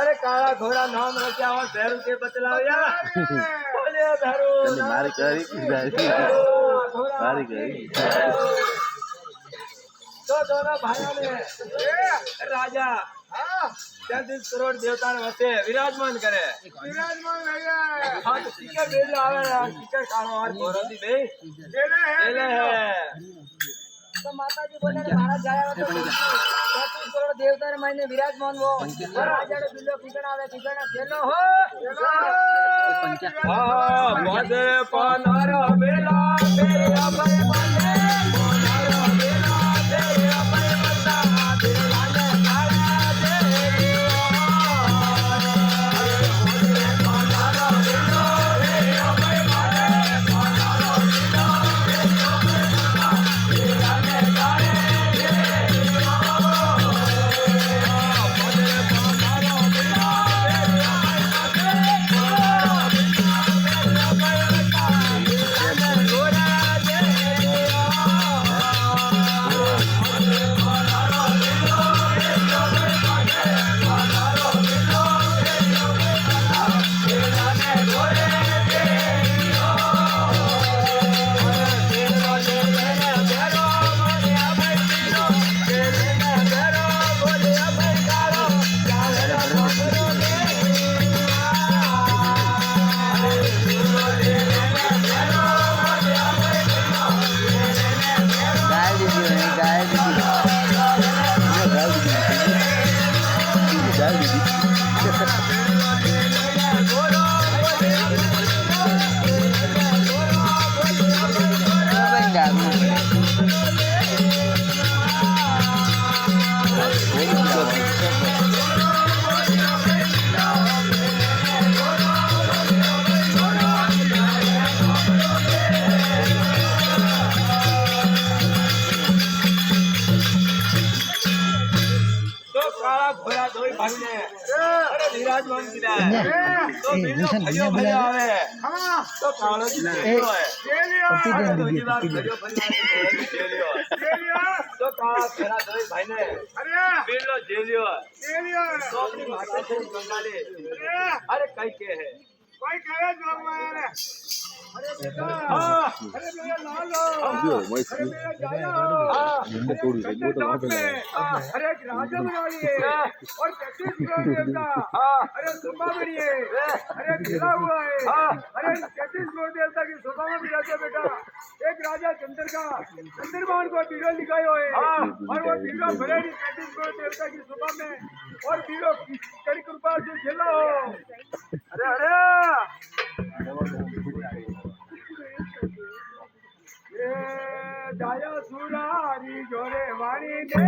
अरे काला घोड़ा नाम रखा और भैरू के बतलाया मारी करी तो दोनों भाइयों ने राजा 33 करोड़ देवता वसे विराजमान करे हाँ तो टिकट भेजो आवे टिकट काढ़ो और घोड़ा दी ले है तो माता जी बोले महाराज जाया तो 33 करोड़ देवता ने मैंने विराजमान वो राजा ने बिल्लो टिकट आवे टिकट खेलो हो हां मदे पनारा बेला तेरे अभय बंदे पनारा बेला तेरे अभय बंदा तेरे लाने काला तेरे पनारा बेला तेरे अभय बंदे पनारा बेला तेरे लाने काले विराजमान किया है तो बिल्लो भयो भयो आवे हां तो कालो जी है ले लियो दूसरी बात भयो भयो ले लियो तो काला फेरा दोई भाई ने अरे बिल्लो ले लियो तो अपनी माता से मंगाले अरे कई के है कोई कहे जोगमाया रे अरे बेटा हां अरे मेरा लालो अरे मेरा जाया हां मैं थोड़ी सी वो तो वहां पे अरे एक राजा बना लिए और 33 करोड़ देवता अरे सुबह बनी है अरे गिरा हुआ है अरे 33 करोड़ देवता की सुबह में विराजे बेटा एक राजा चंद्रमान को बीरो लिखायो है और वो बीरो भरे 33 करोड़ देवता की सुबह में और बीरो कड़ी कृपा से खेलो अरे अरे जाया सुरारी जोरे वाणी दे